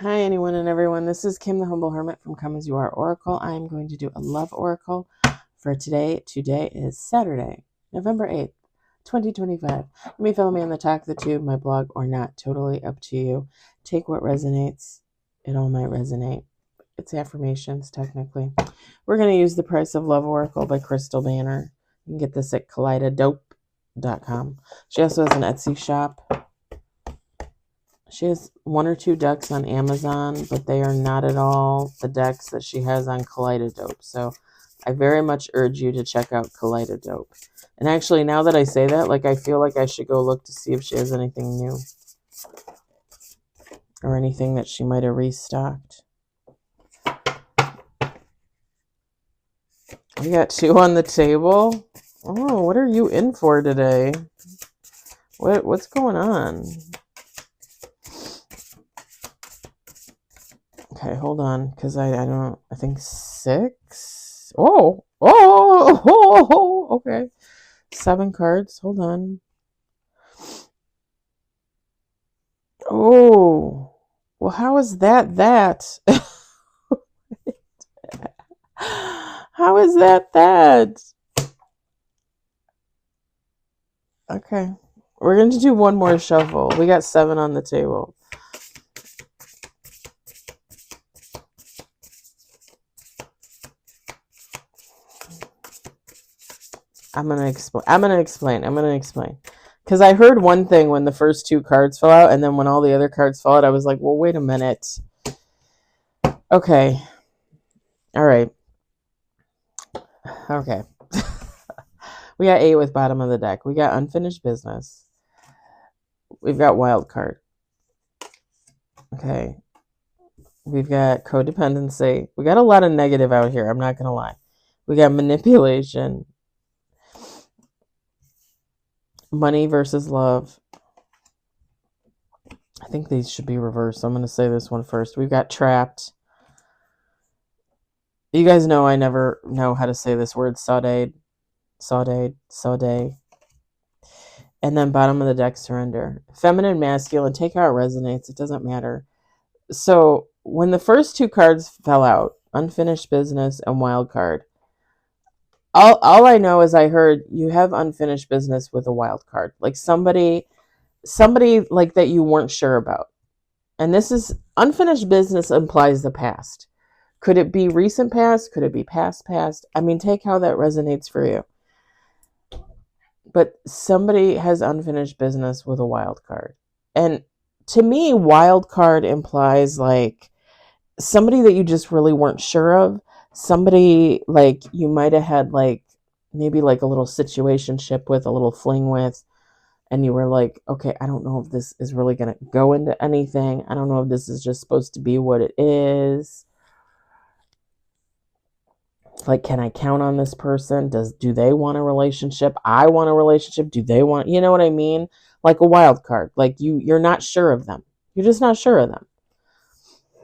Hi, anyone and everyone. This is Kim, the Humble Hermit from Come As You Are Oracle. I am going to do a love oracle for today. Today is Saturday, November 8th, 2025. You may follow me on the Talk the Tube, my blog, or not. Totally up to you. Take what resonates. It all might resonate. It's affirmations, technically. We're going to use The Price of Love Oracle by Crystal Banner. You can get this at kaleidodope.com. She also has an Etsy shop. She has one or two decks on Amazon, but they are not at all the decks that she has on Kaleidodope. So I very much urge you to check out Kaleidodope. And actually, now that I say that, I feel like I should go look to see if she has anything new or anything that she might have restocked. We got two on the table. Oh, what are you in for today? What's going on? Okay, hold on, because I think 6. Okay. 7 cards, hold on. Oh, well, how is that? How is that? Okay, we're going to do one more shuffle. We got 7 on the table. I'm gonna explain. Because I heard one thing when the first 2 cards fell out, and then when all the other cards fell out, I was like, well, wait a minute. Okay. All right. Okay. We got 8 with bottom of the deck. We got unfinished business. We've got wild card. Okay. We've got codependency. We got a lot of negative out here. I'm not going to lie. We got manipulation. Money versus love. I think these should be reversed. So I'm going to say this one first. We've got trapped. You guys know I never know how to say this word. Saude. And then bottom of the deck, surrender. Feminine, masculine. Take how it resonates. It doesn't matter. So when the first 2 cards fell out, unfinished business and wild card, all I know is I heard you have unfinished business with a wild card, like somebody like that you weren't sure about. And this is unfinished business implies the past. Could it be recent past? Could it be past? I mean, take how that resonates for you. But somebody has unfinished business with a wild card. And to me, wild card implies like somebody that you just really weren't sure of. Somebody like you might have had like maybe like a little situationship with, a little fling with, and you were like, okay, I don't know if this is really going to go into anything. I don't know if this is just supposed to be what it is. Like, can I count on this person? Do they want a relationship? I want a relationship. Do they want, you know what I mean? Like a wild card. Like you're not sure of them. You're just not sure of them.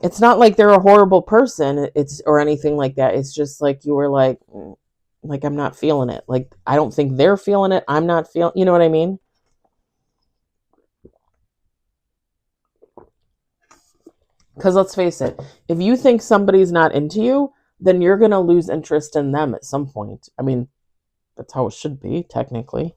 It's not like they're a horrible person, it's or anything like that. It's just like you were like I'm not feeling it. Like I don't think they're feeling it. I'm not feeling, you know what I mean? Because let's face it, if you think somebody's not into you, then you're going to lose interest in them at some point. I mean, that's how it should be, technically.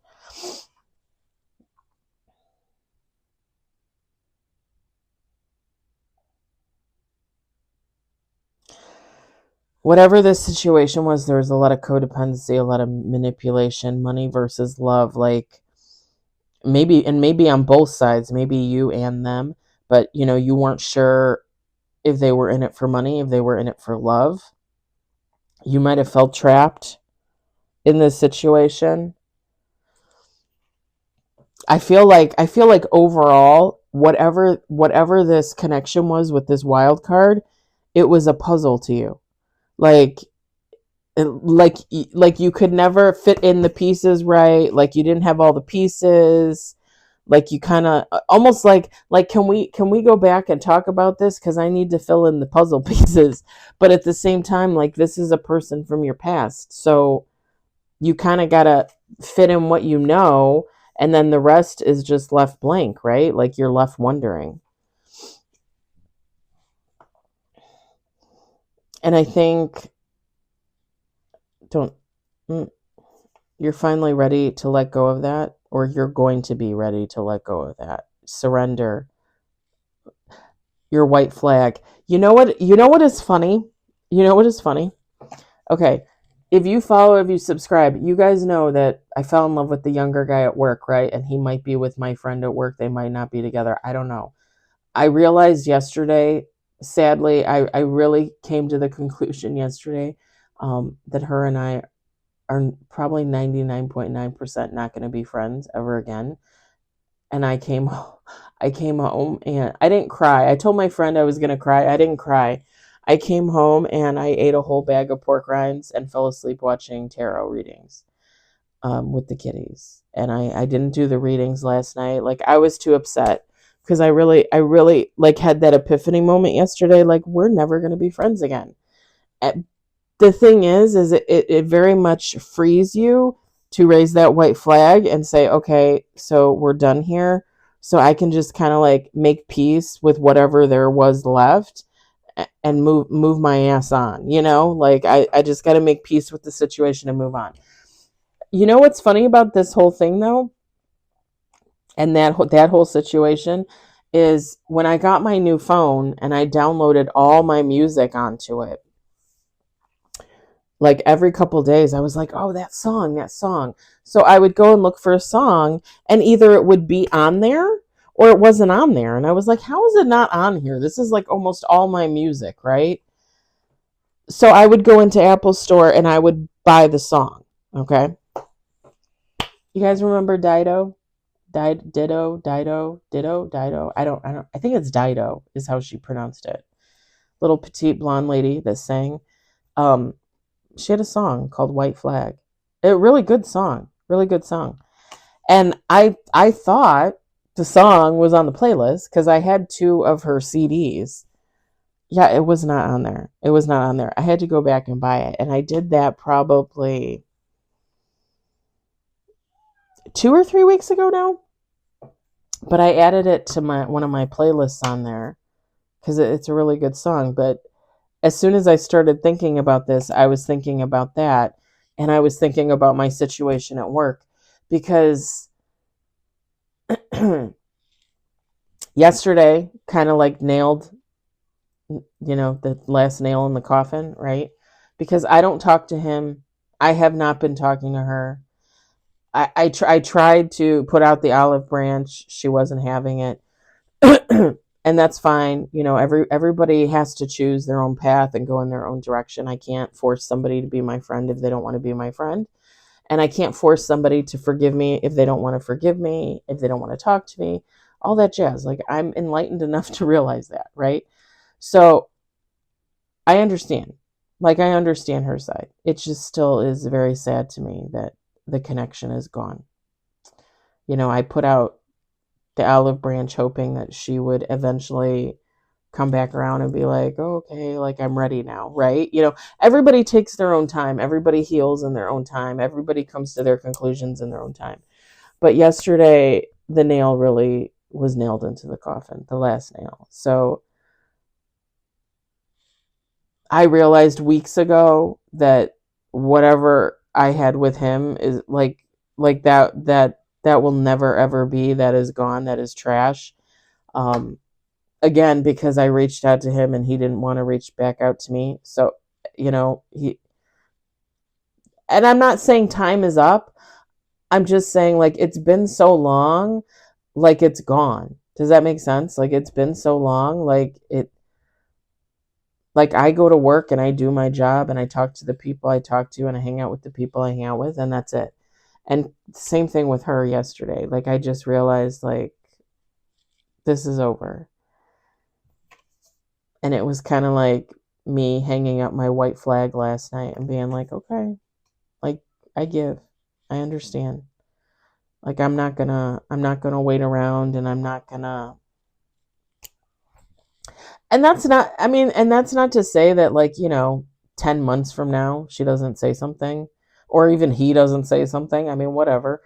Whatever this situation was, there was a lot of codependency, a lot of manipulation, money versus love. Like maybe on both sides, maybe you and them, but you weren't sure if they were in it for money, if they were in it for love. You might have felt trapped in this situation. I feel like overall, whatever this connection was with this wild card, it was a puzzle to you. Like like you could never fit in the pieces right. Like you didn't have all the pieces. Like you kind of almost like can we go back and talk about this, because I need to fill in the puzzle pieces. But at the same time, like this is a person from your past, so you kind of gotta fit in what you know, and then the rest is just left blank, right? Like you're left wondering. And I think don't you're finally ready to let go of that, or you're going to be ready to let go of that. Surrender your white flag. You know what is funny? You know what is funny? Okay. If you subscribe, you guys know that I fell in love with the younger guy at work, right? And he might be with my friend at work. They might not be together. I don't know. I realized yesterday, sadly, I really came to the conclusion yesterday that her and I are probably 99.9% not going to be friends ever again. And I came home and I didn't cry. I told my friend I was going to cry. I didn't cry. I came home and I ate a whole bag of pork rinds and fell asleep watching tarot readings with the kitties. And I didn't do the readings last night. Like, I was too upset because I really like had that epiphany moment yesterday. Like, we're never going to be friends again. The thing is it very much frees you to raise that white flag and say, okay, so we're done here. So I can just kind of like make peace with whatever there was left and move my ass on, like I just got to make peace with the situation and move on. You know what's funny about this whole thing though, and that whole situation is when I got my new phone and I downloaded all my music onto it. Like every couple days I was like, oh, that song. So I would go and look for a song and either it would be on there or it wasn't on there. And I was like, how is it not on here? This is like almost all my music, right? So I would go into Apple Store and I would buy the song. Okay. You guys remember Dido? Dido. I think it's Dido is how she pronounced it. Little petite blonde lady that sang. She had a song called White Flag. A really good song. And I thought the song was on the playlist because I had 2 of her CDs. Yeah, it was not on there. I had to go back and buy it. And I did that probably 2 or 3 weeks ago now. But I added it to one of my playlists on there because it's a really good song. But as soon as I started thinking about this, I was thinking about that. And I was thinking about my situation at work because yesterday kind of like nailed, the last nail in the coffin, right? Because I don't talk to him. I have not been talking to her. I tried to put out the olive branch. She wasn't having it. And that's fine. Everybody has to choose their own path and go in their own direction. I can't force somebody to be my friend if they don't want to be my friend. And I can't force somebody to forgive me if they don't want to forgive me, if they don't want to talk to me, all that jazz. Like, I'm enlightened enough to realize that, right? So I understand. Like, I understand her side. It just still is very sad to me that the connection is gone. I put out the olive branch hoping that she would eventually come back around and be like, oh, okay, like I'm ready now, right? Everybody takes their own time. Everybody heals in their own time. Everybody comes to their conclusions in their own time. But yesterday, the nail really was nailed into the coffin, the last nail. So I realized weeks ago that whatever I had with him is like that will never ever be. That is gone. That is trash. Again, because I reached out to him and he didn't want to reach back out to me. So, and I'm not saying time is up. I'm just saying, like, it's been so long, like it's gone. Does that make sense? Like, it's been so long, like I go to work and I do my job and I talk to the people I talk to and I hang out with the people I hang out with, and that's it. And same thing with her yesterday. Like, I just realized, like, this is over. And it was kind of like me hanging up my white flag last night and being like, okay, like, I understand. Like, I'm not gonna wait around, and I'm not gonna, and that's not to say that, like, 10 months from now, she doesn't say something, or even he doesn't say something. I mean, whatever.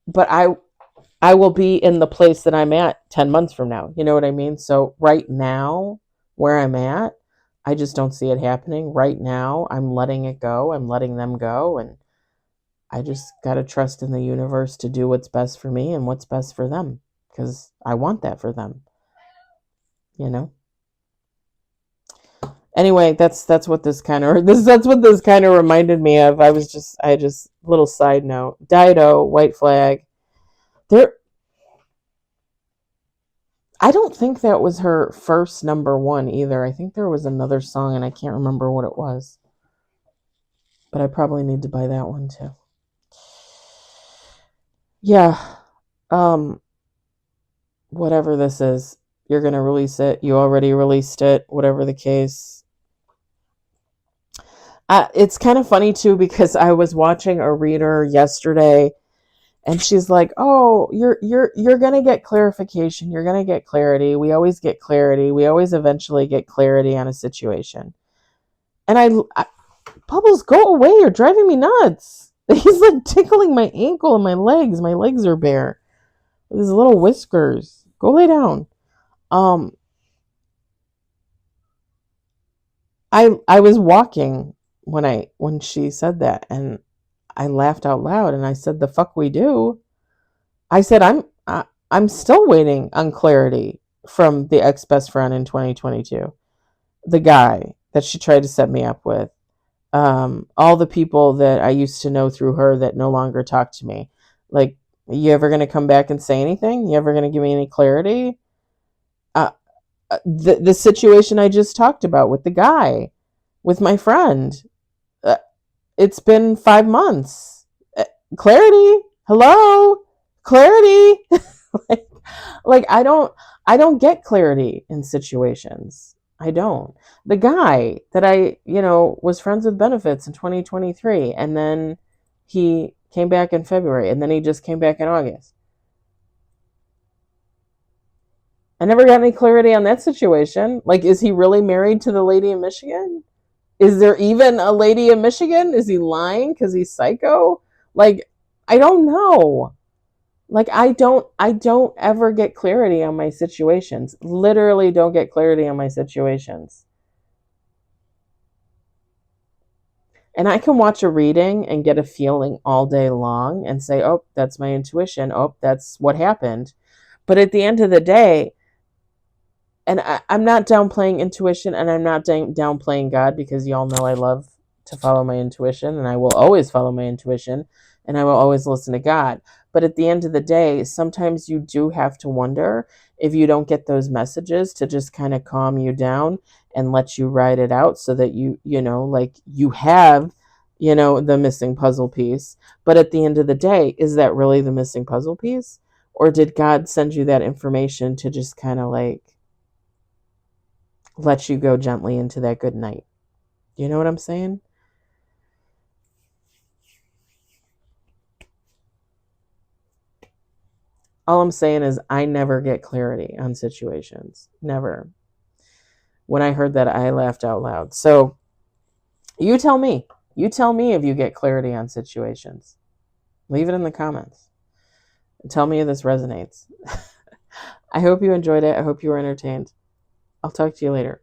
But I will be in the place that I'm at 10 months from now. You know what I mean? So right now, where I'm at, I just don't see it happening right now. I'm letting it go. I'm letting them go. And I just got to trust in the universe to do what's best for me and what's best for them, because I want that for them, you know? Anyway, that's what this kind of that's what this kind of reminded me of. I just little side note. Dido, White Flag. There I don't think that was her first number one either. I think there was another song and I can't remember what it was. But I probably need to buy that one too. Yeah. Um whatever this is, you're going to release it. You already released it, whatever the case. It's kind of funny too, because I was watching a reader yesterday and she's like, "Oh, you're going to get clarification. You're going to get clarity. We always get clarity. We always eventually get clarity on a situation." And Bubbles, go away. You're driving me nuts. He's like tickling my ankle and my legs. My legs are bare with his little whiskers. Go lay down. I was walking when she said that, and I laughed out loud and I said, "The fuck we do." I said, I'm still waiting on clarity from the ex-best friend in 2022. The guy that she tried to set me up with. All the people that I used to know through her that no longer talk to me. Like, you ever going to come back and say anything? You ever going to give me any clarity? The situation I just talked about with the guy, with my friend. It's been 5 months. Clarity? Hello? Clarity? like, like I don't get clarity in situations. I don't. The guy that I, was friends with benefits in 2023, and then he came back in February, and then he just came back in August. I never got any clarity on that situation. Like, is he really married to the lady in Michigan? Is there even a lady in Michigan? Is he lying because he's psycho? Like, I don't know. Like, I don't ever get clarity on my situations. Literally don't get clarity on my situations. And I can watch a reading and get a feeling all day long and say, "Oh, that's my intuition. Oh, that's what happened." But at the end of the day, and I'm not downplaying intuition, and I'm not downplaying God, because y'all know I love to follow my intuition, and I will always follow my intuition, and I will always listen to God. But at the end of the day, sometimes you do have to wonder if you don't get those messages to just kind of calm you down and let you ride it out, so that like you have, the missing puzzle piece. But at the end of the day, is that really the missing puzzle piece? Or did God send you that information to just kind of like let you go gently into that good night? You know what I'm saying? All I'm saying is I never get clarity on situations. Never. When I heard that, I laughed out loud. So you tell me. You tell me if you get clarity on situations. Leave it in the comments. Tell me if this resonates. I hope you enjoyed it. I hope you were entertained. I'll talk to you later.